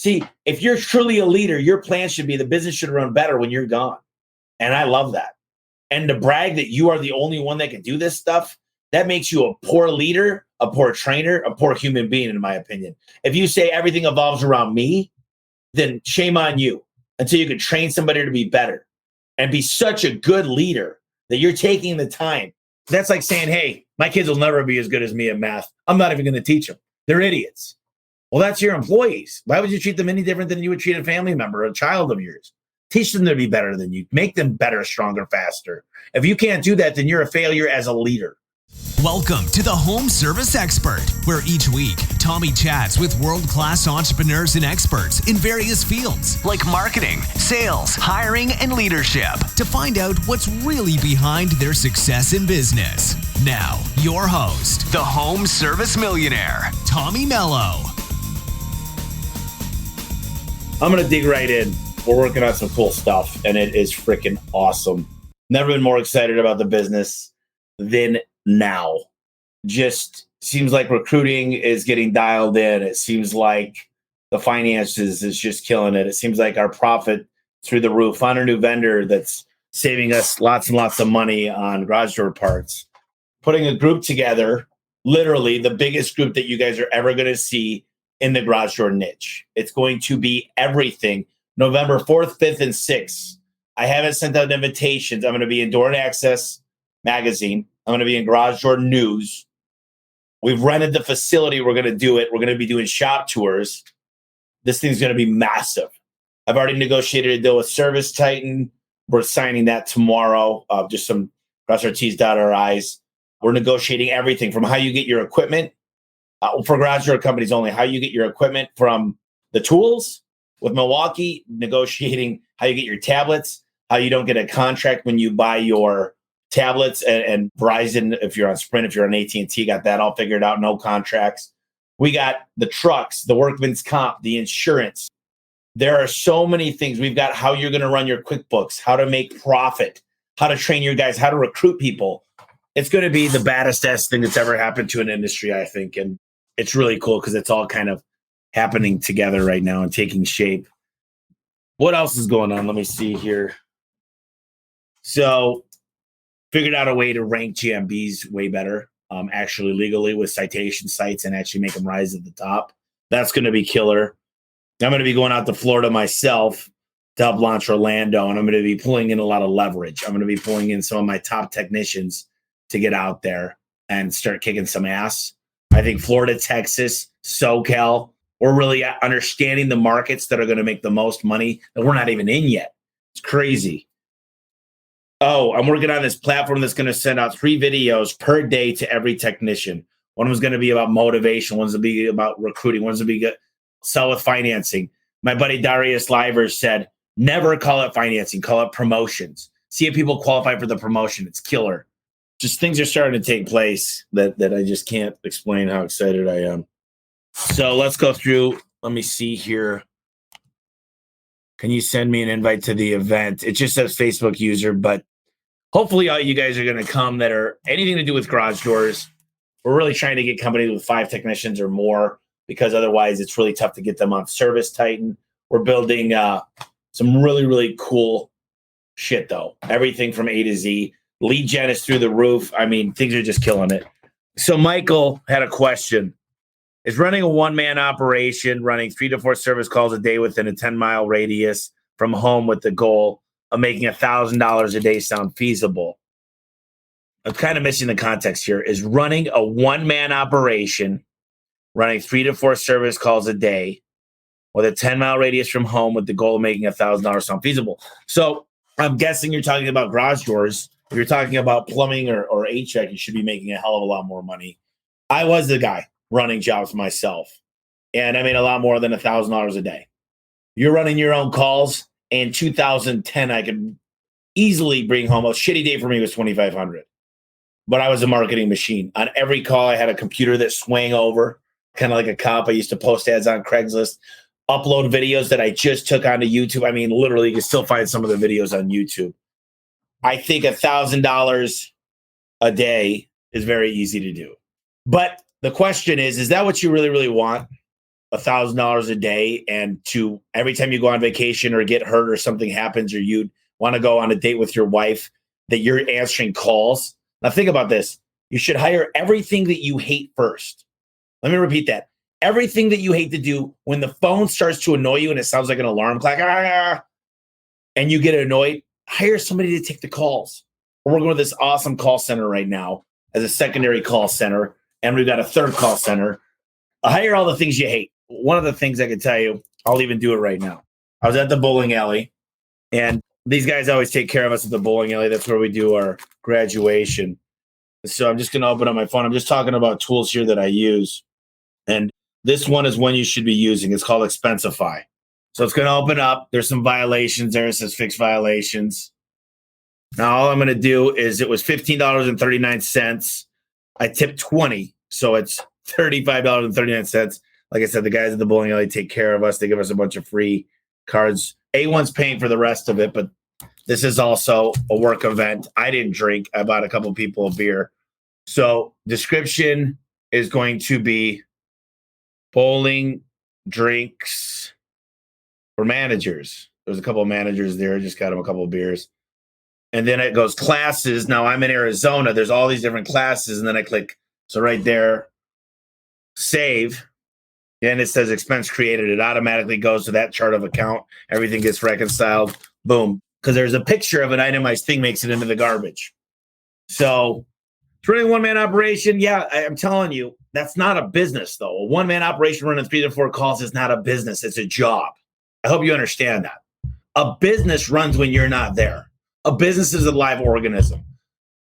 See, if you're truly a leader, your plan should be the business should run better when you're gone. And I love that. And to brag that you are the only one that can do this stuff, that makes you a poor leader, a poor trainer, a poor human being, in my opinion. If you say everything evolves around me, then shame on you until you can train somebody to be better and be such a good leader that you're taking the time. That's like saying, hey, my kids will never be as good as me at math. I'm not even going to teach them. They're idiots. Well, that's your employees. Why would you treat them any different than you would treat a family member, a child of yours? Teach them to be better than you. Make them better, stronger, faster. If you can't do that, then you're a failure as a leader. Welcome to the Home Service Expert, where each week, Tommy chats with world-class entrepreneurs and experts in various fields like marketing, sales, hiring, and leadership to find out what's really behind their success in business. Now, your host, the Home Service Millionaire, Tommy Mello. I'm going to dig right in. We're working on some cool stuff, and it is freaking awesome. Never been more excited about the business than now. Just seems like recruiting is getting dialed in. It seems like the finances is just killing it. It seems like our profit through the roof. Found a new vendor that's saving us lots and lots of money on garage door parts. Putting a group together, literally the biggest group that you guys are ever going to see in the garage door niche. It's going to be everything. November 4th, 5th, and 6th. I haven't sent out invitations. I'm going to be in Door and Access magazine. I'm going to be in Garage Door News. We've rented the facility. We're going to do it. We're going to be doing shop tours. This thing's going to be massive. I've already negotiated a deal with Service Titan. We're signing that tomorrow. Just some cross our T's, dot our I's. We're negotiating everything from how you get your equipment for garage door companies only, how you get your equipment from the tools with Milwaukee, negotiating how you get your tablets, how you don't get a contract when you buy your tablets, and Verizon, if you're on Sprint, if you're on AT&T, got that all figured out, no contracts. We got the trucks, the workman's comp, the insurance. There are so many things. We've got how you're going to run your QuickBooks, how to make profit, how to train your guys, how to recruit people. It's going to be the baddest thing that's ever happened to an industry, I think. And it's really cool because it's all kind of happening together right now and taking shape. What else is going on? Let me see here. So figured out a way to rank GMBs way better, actually legally with citation sites and actually make them rise at the top. That's going to be killer. I'm going to be going out to Florida myself to help launch Orlando, and I'm going to be pulling in a lot of leverage. I'm going to be pulling in some of my top technicians to get out there and start kicking some ass. I think Florida, Texas, SoCal, we're really understanding the markets that are going to make the most money that we're not even in yet. It's crazy. Oh, I'm working on this platform that's going to send out 3 videos per day to every technician. One was going to be about motivation. One's going to be about recruiting. One's going to be sell with financing. My buddy Darius Livers said, never call it financing, call it promotions. See if people qualify for the promotion. It's killer. Just things are starting to take place that I just can't explain how excited I am. So let's go through. Let me see here. Can you send me an invite to the event? It just says Facebook user, but hopefully all you guys are going to come that are anything to do with garage doors. We're really trying to get companies with 5 technicians or more because otherwise it's really tough to get them on Service Titan. We're building some really, really cool shit, though. Everything from A to Z. Lead gen is through the roof. I mean, things are just killing it. So Michael had a question. Is running a one-man operation, running 3 to 4 service calls a day within a 10-mile radius from home with the goal of making $1,000 a day sound feasible? I'm kind of missing the context here. Is running a one-man operation, running 3 to 4 service calls a day with a 10-mile radius from home with the goal of making $1,000 sound feasible? So I'm guessing you're talking about garage doors. If you're talking about plumbing or HVAC, you should be making a hell of a lot more money. I was the guy running jobs myself, and I made a lot more than $1,000 a day. You're running your own calls. In 2010, I could easily bring home a shitty day for me was $2,500, but I was a marketing machine. On every call, I had a computer that swang over, kind of like a cop. I used to post ads on Craigslist, upload videos that I just took onto YouTube. I mean, literally, you can still find some of the videos on YouTube. I think $1,000 a day is very easy to do. But the question is that what you really, really want? $1,000 a day, and to every time you go on vacation or get hurt or something happens, or you want to go on a date with your wife, that you're answering calls. Now think about this. You should hire everything that you hate first. Let me repeat that. Everything that you hate to do, when the phone starts to annoy you and it sounds like an alarm clock, and you get annoyed, hire somebody to take the calls. We're working with this awesome call center right now as a secondary call center, and we've got a third call center. Hire all the things you hate. One of the things I can tell you, I'll even do it right now. I was at the bowling alley, and these guys always take care of us at the bowling alley. That's where we do our graduation. So I'm just going to open up my phone. I'm just talking about tools here that I use. And this one is one you should be using. It's called Expensify. So it's going to open up. There's some violations there. It says fix violations. Now, all I'm going to do is, it was $15.39. I tipped 20, so it's $35.39. Like I said, the guys at the bowling alley take care of us. They give us a bunch of free cards. A1's paying for the rest of it, but this is also a work event. I didn't drink. I bought a couple people a beer. So description is going to be bowling drinks for managers. There's a couple of managers there. Just got them a couple of beers. And then it goes classes. Now I'm in Arizona. There's all these different classes. And then I click. So right there, save. And it says expense created. It automatically goes to that chart of account. Everything gets reconciled. Boom. Because there's a picture of an itemized thing makes it into the garbage. So it's really a one-man operation. Yeah, I'm telling you, that's not a business, though. A one-man operation running 3 to 4 calls is not a business. It's a job. I hope you understand that. A business runs when you're not there. A business is a live organism.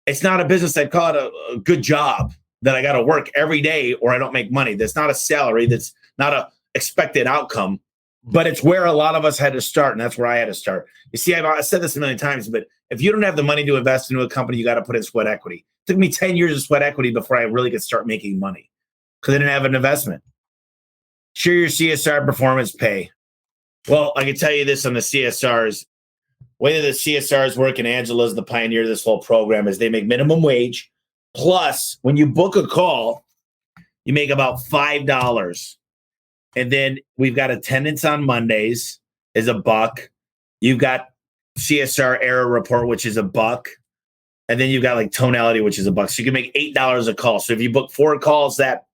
It's not a business. I'd call it a good job that I got to work every day or I don't make money. That's not a salary. That's not a expected outcome. But it's where a lot of us had to start, and that's where I had to start. You see, I've said this a million times, but if you don't have the money to invest into a company, you got to put in sweat equity. It took me 10 years of sweat equity before I really could start making money because I didn't have an investment. Share your CSR performance pay. Well, I can tell you this on the CSRs. The way that the CSRs work, and Angela's the pioneer of this whole program, is they make minimum wage. Plus, when you book a call, you make about $5. And then we've got attendance on Mondays is $1. You've got CSR error report, which is $1. And then you've got like tonality, which is $1. So you can make $8 a call. So if you book 4 calls that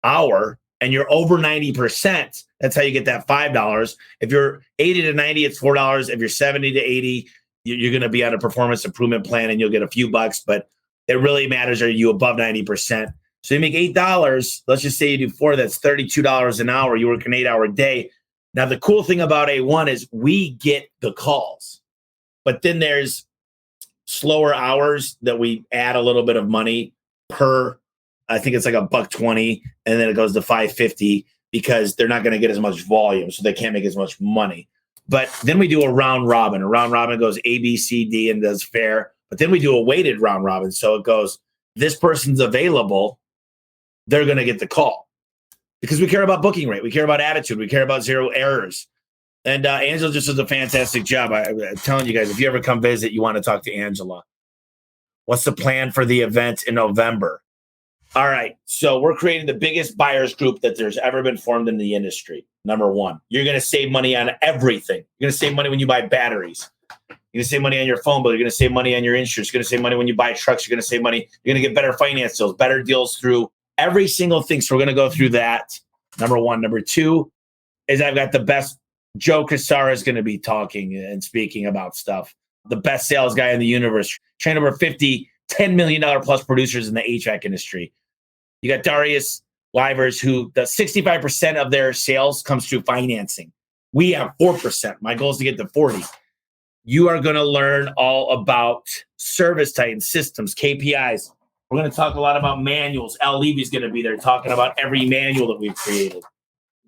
hour and you're over 90%, that's how you get that $5. If you're 80 to 90, it's $4. If you're 70 to 80, you're going to be on a performance improvement plan and you'll get a few bucks. But it really matters, are you above 90%? So you make $8. Let's just say you do 4. That's $32 an hour. You work an 8-hour day. Now, the cool thing about A1 is we get the calls. But then there's slower hours that we add a little bit of money per, I think it's like $1.20, and then it goes to $5.50 because they're not going to get as much volume, so they can't make as much money. But then we do a round robin. A round robin goes A, B, C, D, and does fair. But then we do a weighted round robin. So it goes, this person's available, they're going to get the call. Because we care about booking rate. We care about attitude. We care about 0 errors. And Angela just does a fantastic job. I'm telling you guys, if you ever come visit, you want to talk to Angela. What's the plan for the event in November? All right. So we're creating the biggest buyers group that there's ever been formed in the industry. Number one, you're going to save money on everything. You're going to save money when you buy batteries. You're going to save money on your phone bill. You're going to save money on your insurance. You're going to save money when you buy trucks. You're going to save money. You're going to get better finance deals, better deals through every single thing. So we're going to go through that. Number one. Number two is I've got the best. Joe Cassara is going to be talking and speaking about stuff. The best sales guy in the universe. Trained over 50, $10 million plus producers in the HVAC industry. You got Darius Livers, who the 65% of their sales comes through financing. We have 4%. My goal is to get to 40. You are going to learn all about service type and systems, KPIs. We're going to talk a lot about manuals. Al Levy's going to be there talking about every manual that we've created.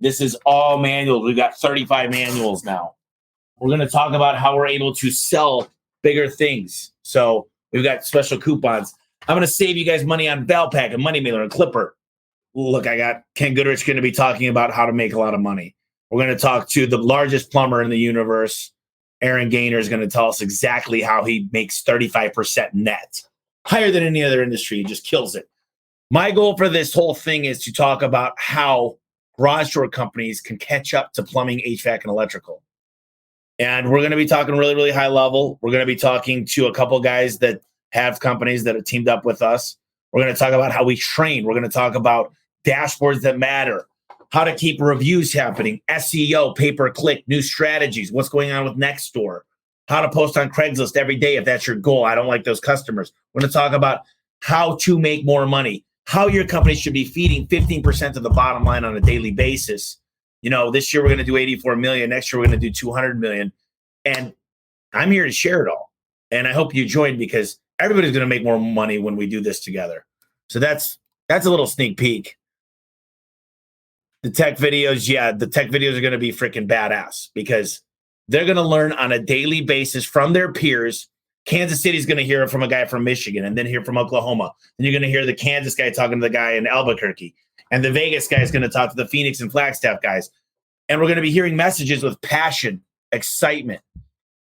This is all manuals. We've got 35 manuals now. We're going to talk about how we're able to sell bigger things. So we've got special coupons. I'm going to save you guys money on Valpak and Money Mailer and Clipper. Look, I got Ken Goodrich going to be talking about how to make a lot of money. We're going to talk to the largest plumber in the universe. Aaron Gaynor is going to tell us exactly how he makes 35% net. Higher than any other industry. He just kills it. My goal for this whole thing is to talk about how garage door companies can catch up to plumbing, HVAC, and electrical. And we're going to be talking really, really high level. We're going to be talking to a couple guys that have companies that have teamed up with us. We're going to talk about how we train. We're going to talk about dashboards that matter, how to keep reviews happening, SEO, pay-per-click, new strategies, what's going on with Nextdoor, how to post on Craigslist every day if that's your goal. I don't like those customers. We're going to talk about how to make more money, how your company should be feeding 15% of the bottom line on a daily basis. You know, this year we're going to do 84 million. Next year we're going to do 200 million. And I'm here to share it all. And I hope you join, because everybody's going to make more money when we do this together. So that's a little sneak peek. The tech videos, the tech videos are going to be freaking badass, because they're going to learn on a daily basis from their peers. Kansas City's going to hear it from a guy from Michigan, and then hear from Oklahoma. Then you're going to hear the Kansas guy talking to the guy in Albuquerque. And the Vegas guy is going to talk to the Phoenix and Flagstaff guys. And we're going to be hearing messages with passion, excitement,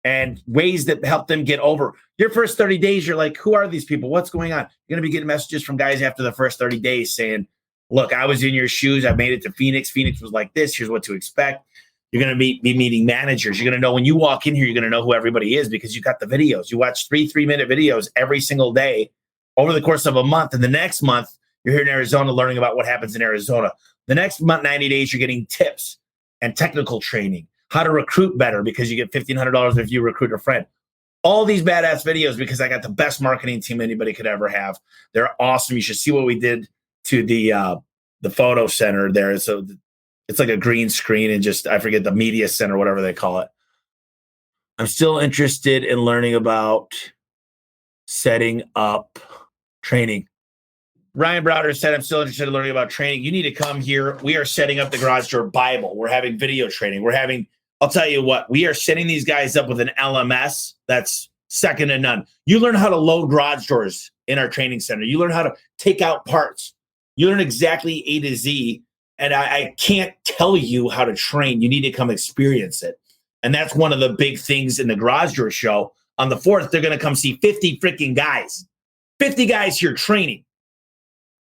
and ways that help them get over. Your first 30 days, you're like, who are these people? What's going on? You're going to be getting messages from guys after the first 30 days saying, look, I was in your shoes. I made it to Phoenix. Phoenix was like this. Here's what to expect. You're going to be meeting managers. You're going to know when you walk in here, you're going to know who everybody is, because you got the videos. You watch 3-minute videos every single day over the course of a month. And the next month, you're here in Arizona learning about what happens in Arizona. The next month, 90 days, you're getting tips and technical training, how to recruit better, because you get $1,500 if you recruit a friend. All these badass videos, because I got the best marketing team anybody could ever have. They're awesome. You should see what we did to the photo center there. So it's like a green screen and just, I forget, the media center, whatever they call it. I'm still interested in learning about setting up training. Ryan Browder said, I'm still interested in learning about training. You need to come here. We are setting up the Garage Door Bible. We're having video training. I'll tell you what, we are setting these guys up with an LMS that's second to none. You learn how to load garage doors in our training center. You learn how to take out parts. You learn exactly A to Z. And I can't tell you how to train. You need to come experience it. And that's one of the big things in the Garage Door Show. On the 4th, they're going to come see 50 freaking guys. 50 guys here training.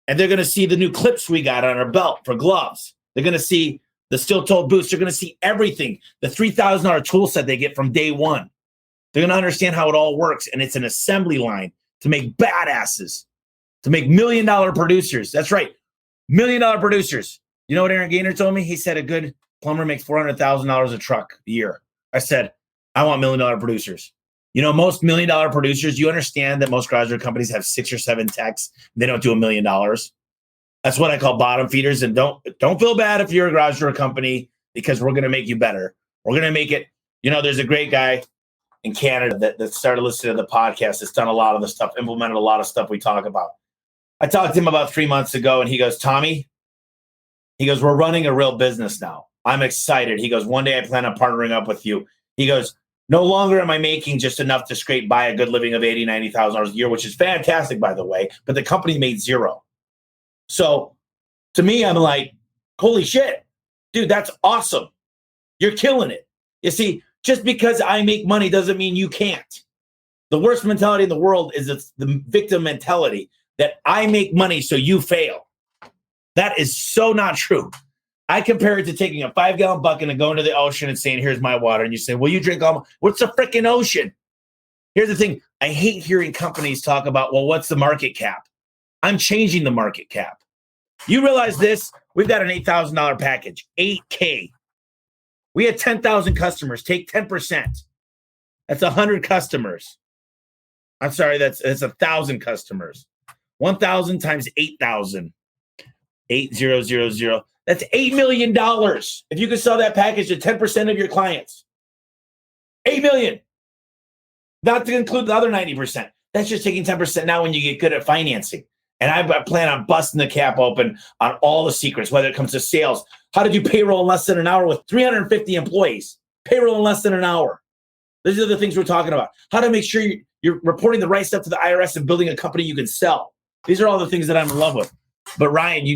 And they're going to see the new clips we got on our belt for gloves. They're going to see the steel-toed boots. They're going to see everything. The $3,000 tool set they get from day one. They're going to understand how it all works. And it's an assembly line to make badasses, to make $1 million producers. That's right, $1 million producers. You know what Aaron Gaynor told me? He said a good plumber makes $400,000 a truck a year. I said, I want $1 million producers. You know, most $1 million producers, you understand that most garage door companies have 6 or 7 techs. They don't do $1 million. That's what I call bottom feeders. And don't feel bad if you're a garage door company, because we're going to make you better. We're going to make it. You know, there's a great guy in Canada that started listening to the podcast. That's done a lot of the stuff, implemented a lot of stuff we talk about. I talked to him about 3 months ago, and he goes, Tommy, he goes, we're running a real business now. I'm excited. He goes, one day I plan on partnering up with you. He goes, no longer am I making just enough to scrape by a good living of $80,000, $90,000 a year, which is fantastic, by the way, but the company made zero. So to me, I'm like, holy shit, dude, that's awesome. You're killing it. You see, just because I make money doesn't mean you can't. The worst mentality in the world is it's the victim mentality that I make money so you fail. That is so not true. I compare it to taking a 5-gallon bucket and going to the ocean and saying, here's my water. And you say, well, you drink all my... What's the freaking ocean? Here's the thing. I hate hearing companies talk about, well, what's the market cap? I'm changing the market cap. You realize this? We've got an $8,000 package, $8K. We had 10,000 customers. Take 10%. That's 100 customers. I'm sorry, that's 1,000 customers. 1,000 times 8,000. 8,000. That's $8 million. If you could sell that package to 10% of your clients. $8 million. Not to include the other 90%. That's just taking 10% now when you get good at financing. And I plan on busting the cap open on all the secrets, whether it comes to sales, how to do payroll in less than an hour with 350 employees, payroll in less than an hour. These are the things we're talking about. How to make sure you're reporting the right stuff to the IRS and building a company you can sell. These are all the things that I'm in love with. But Ryan,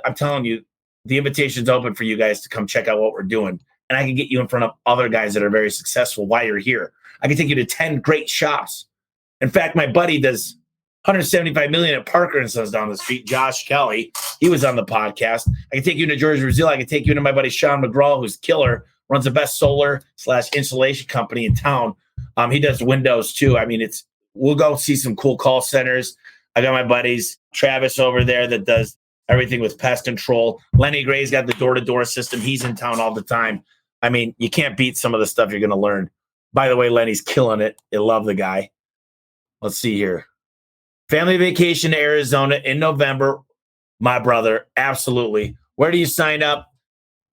I'm telling you, the invitation's open for you guys to come check out what we're doing. And I can get you in front of other guys that are very successful while you're here. I can take you to 10 great shops. In fact, my buddy does 175 million at Parker and Sons down the street. Josh Kelly, he was on the podcast. I can take you into George Brazil. I can take you into my buddy Sean McGraw, who's killer, runs the best solar/insulation company in town. He does windows too. I mean, we'll go see some cool call centers. I got my buddies, Travis over there that does everything with pest control. Lenny Gray's got the door-to-door system. He's in town all the time. I mean, you can't beat some of the stuff you're going to learn. By the way, Lenny's killing it. I love the guy. Let's see here. Family vacation to Arizona in November. My brother, absolutely. Where do you sign up?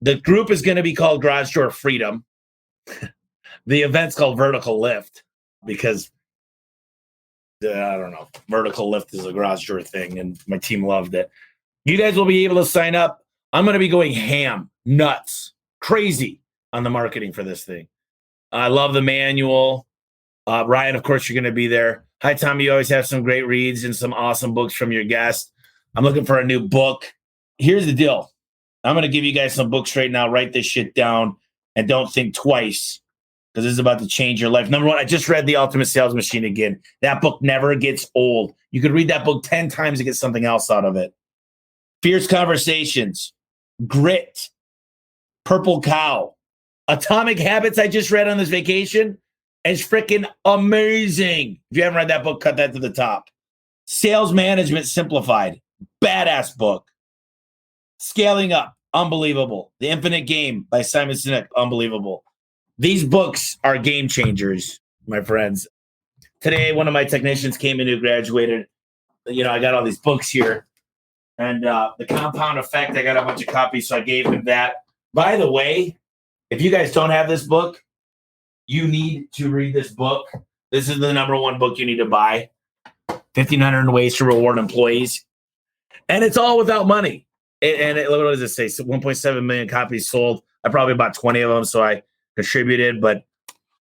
The group is going to be called Garage Door Freedom. The event's called Vertical Lift because I don't know. Vertical Lift is a garage door thing, and my team loved it. You guys will be able to sign up. I'm going to be going ham, nuts, crazy on the marketing for this thing. I love the manual. Ryan, of course, you're going to be there. Hi, Tommy. You always have some great reads and some awesome books from your guests. I'm looking for a new book. Here's the deal. I'm going to give you guys some books right now. Write this shit down and don't think twice, because this is about to change your life. Number one, I just read The Ultimate Sales Machine again. That book never gets old. You could read that book 10 times to get something else out of it. Fierce Conversations, Grit, Purple Cow, Atomic Habits I just read on this vacation. It's freaking amazing. If you haven't read that book, cut that to the top. Sales Management Simplified, badass book. Scaling Up, unbelievable. The Infinite Game by Simon Sinek, unbelievable. These books are game changers, my friends. Today, one of my technicians came in who graduated. I got all these books here. And The Compound Effect, I got a bunch of copies, so I gave him that. By the way, if you guys don't have this book, you need to read this book. This is the number one book you need to buy. 1,500 Ways to Reward Employees. And it's all without money. What does it say? So 1.7 million copies sold. I probably bought 20 of them, so I contributed. But,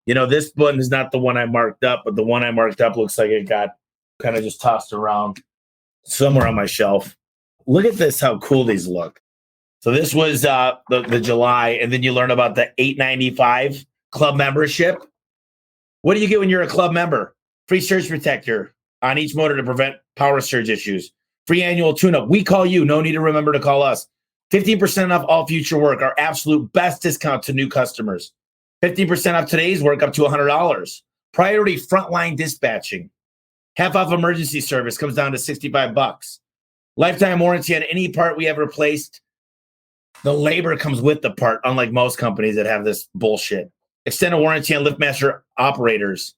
this one is not the one I marked up, but the one I marked up looks like it got kind of just tossed around somewhere on my shelf. Look at this, how cool these look. So this was the July, and then you learn about the $8.95 club membership. What do you get when you're a club member? Free surge protector on each motor to prevent power surge issues. Free annual tune-up. We call you. No need to remember to call us. 15% off all future work. Our absolute best discount to new customers. 15% off today's work up to $100. Priority frontline dispatching. Half off emergency service comes down to $65. Lifetime warranty on any part we have replaced. The labor comes with the part, unlike most companies that have this bullshit. Extended warranty on LiftMaster operators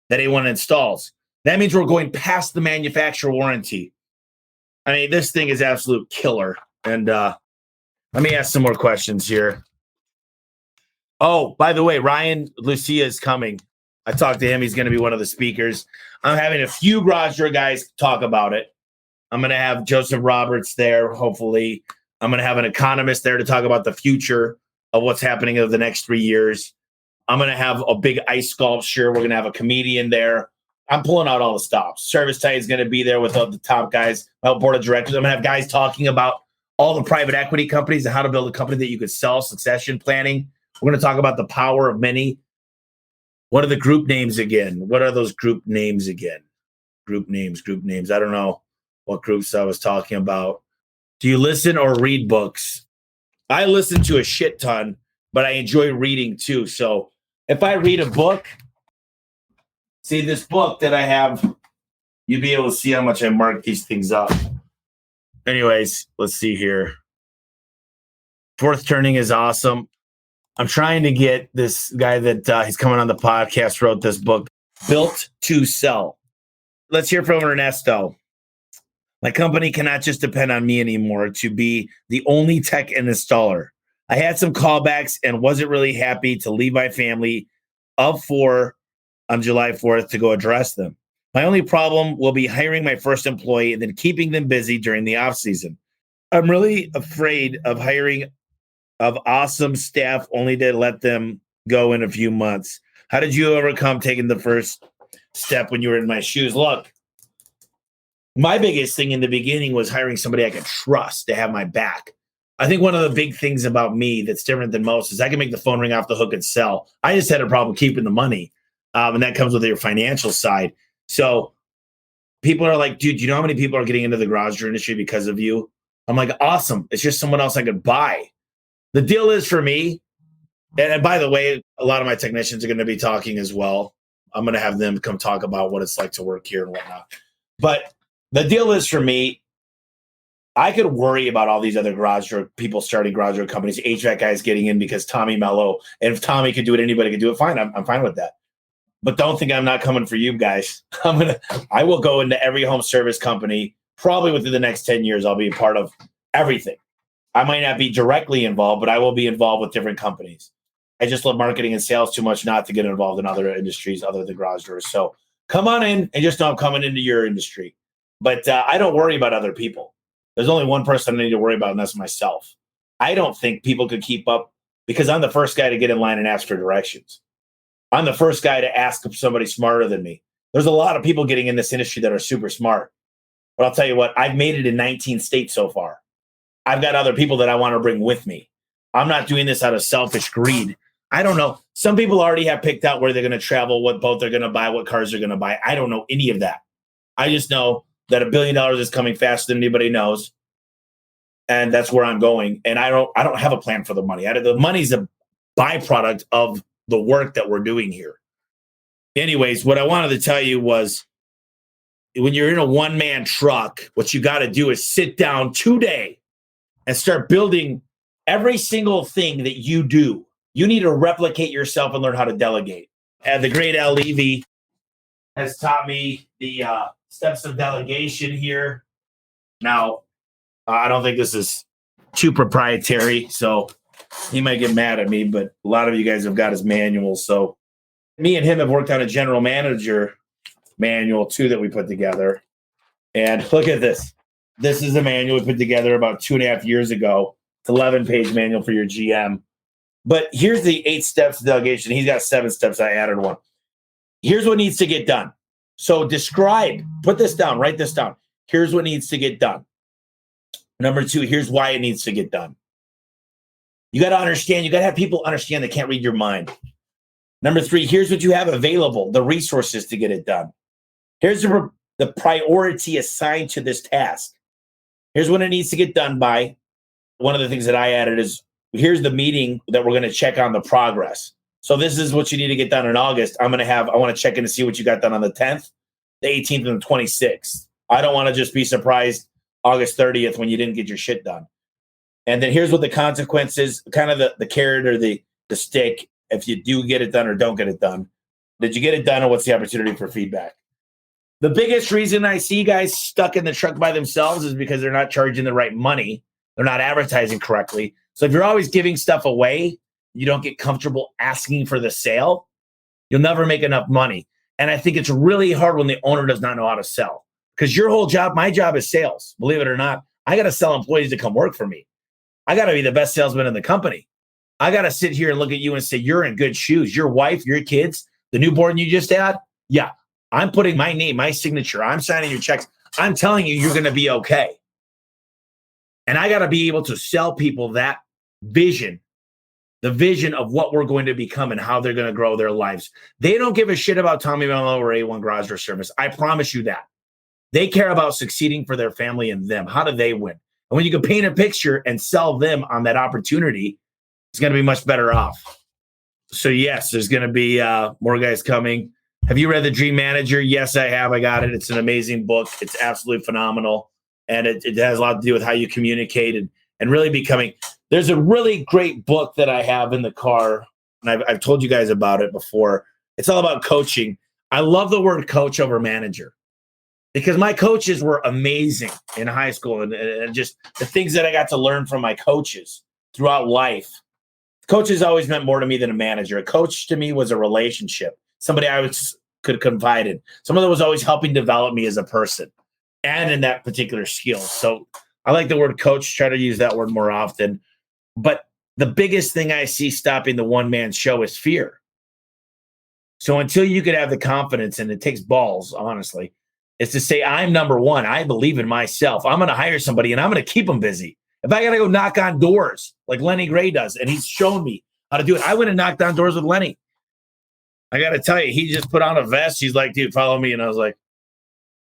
that A1 installs. That means we're going past the manufacturer warranty. I mean, this thing is absolute killer. And let me ask some more questions here. Oh, by the way, Ryan Lucia is coming. I talked to him. He's going to be one of the speakers. I'm having a few garage door guys talk about it. I'm going to have Joseph Roberts there, hopefully. I'm going to have an economist there to talk about the future of what's happening over the next 3 years. I'm going to have a big ice sculpture. We're going to have a comedian there. I'm pulling out all the stops. Service Tight is going to be there with the top guys, my board of directors. I'm going to have guys talking about all the private equity companies and how to build a company that you could sell, succession planning. We're going to talk about the power of many. What are the group names again? What are those group names again? Group names. I don't know what groups I was talking about. Do you listen or read books? I listen to a shit ton, but I enjoy reading too. So if I read a book, see this book that I have, you'll be able to see how much I mark these things up. Anyways, let's see here. Fourth Turning is awesome. I'm trying to get this guy that he's coming on the podcast, wrote this book, Built to Sell. Let's hear from Ernesto. My company cannot just depend on me anymore to be the only tech and installer. I had some callbacks and wasn't really happy to leave my family of 4 on July 4th to go address them. My only problem will be hiring my first employee and then keeping them busy during the off season. I'm really afraid of hiring of awesome staff only to let them go in a few months. How did you overcome taking the first step when you were in my shoes? Look, my biggest thing in the beginning was hiring somebody I could trust to have my back. I think one of the big things about me that's different than most is I can make the phone ring off the hook and sell. I just had a problem keeping the money. And that comes with your financial side. So people are like, dude, you know how many people are getting into the garage door industry because of you? I'm like, awesome. It's just someone else I could buy. The deal is for me, and by the way, a lot of my technicians are going to be talking as well. I'm going to have them come talk about what it's like to work here and whatnot. But the deal is for me, I could worry about all these other garage door people starting garage door companies, HVAC guys getting in because Tommy Mello, and if Tommy could do it, anybody could do it. Fine, I'm fine with that. But don't think I'm not coming for you guys. I will go into every home service company. Probably within the next 10 years, I'll be a part of everything. I might not be directly involved, but I will be involved with different companies. I just love marketing and sales too much not to get involved in other industries other than garage doors. So come on in and just know I'm coming into your industry. But I don't worry about other people. There's only one person I need to worry about, and that's myself. I don't think people could keep up because I'm the first guy to get in line and ask for directions. I'm the first guy to ask somebody smarter than me. There's a lot of people getting in this industry that are super smart. But I'll tell you what, I've made it in 19 states so far. I've got other people that I want to bring with me. I'm not doing this out of selfish greed. I don't know. Some people already have picked out where they're going to travel, what boat they're going to buy, what cars they're going to buy. I don't know any of that. I just know that $1 billion is coming faster than anybody knows. And that's where I'm going. And I don't have a plan for the money. The money's a byproduct of the work that we're doing here. Anyways, what I wanted to tell you was when you're in a one-man truck, what you got to do is sit down today and start building every single thing that you do. You need to replicate yourself and learn how to delegate. And the great Al Levy has taught me the steps of delegation here. Now, I don't think this is too proprietary, so he might get mad at me, but a lot of you guys have got his manual. So me and him have worked on a general manager manual too that we put together. And look at this. This is a manual we put together about 2.5 years ago. It's 11-page manual for your GM. But here's the 8 steps of delegation. He's got 7 steps. I added 1. Here's what needs to get done. So describe, put this down, write this down. Here's what needs to get done. Number 2, here's why it needs to get done. You got to understand, you got to have people understand they can't read your mind. Number 3, here's what you have available, the resources to get it done. Here's the priority assigned to this task. Here's when it needs to get done by. One of the things that I added is here's the meeting that we're going to check on the progress. So this is what you need to get done in August. I want to check in to see what you got done on the 10th, the 18th, and the 26th. I don't want to just be surprised August 30th when you didn't get your shit done. And then here's what the consequences, kind of the carrot or the stick, if you do get it done or don't get it done. Did you get it done, or what's the opportunity for feedback? The biggest reason I see guys stuck in the truck by themselves is because they're not charging the right money. They're not advertising correctly. So if you're always giving stuff away, you don't get comfortable asking for the sale, you'll never make enough money. And I think it's really hard when the owner does not know how to sell. Because your whole job, my job is sales. Believe it or not, I got to sell employees to come work for me. I got to be the best salesman in the company. I got to sit here and look at you and say, you're in good shoes. Your wife, your kids, the newborn you just had. Yeah, I'm putting my name, my signature. I'm signing your checks. I'm telling you, you're going to be okay. And I got to be able to sell people that vision, the vision of what we're going to become and how they're going to grow their lives. They don't give a shit about Tommy Mello or A1 Garage Door Service. I promise you that. They care about succeeding for their family and them. How do they win? And when you can paint a picture and sell them on that opportunity, it's going to be much better off. So yes, there's going to be more guys coming. Have you read The Dream Manager? Yes, I have. I got it. It's an amazing book. It's absolutely phenomenal. And it has a lot to do with how you communicate and really becoming. There's a really great book that I have in the car, and I've told you guys about it before. It's all about coaching. I love the word coach over manager because my coaches were amazing in high school and just the things that I got to learn from my coaches throughout life. Coaches always meant more to me than a manager. A coach to me was a relationship, somebody I could confide in, someone that was always helping develop me as a person and in that particular skill. So I like the word coach, try to use that word more often. But the biggest thing I see stopping the one-man show is fear. So until you could have the confidence, and it takes balls, honestly, is to say, I'm number one. I believe in myself. I'm going to hire somebody, and I'm going to keep them busy. If I got to go knock on doors like Lenny Gray does, and he's shown me how to do it, I went and knocked on doors with Lenny. I got to tell you, he just put on a vest. He's like, dude, follow me. And I was like,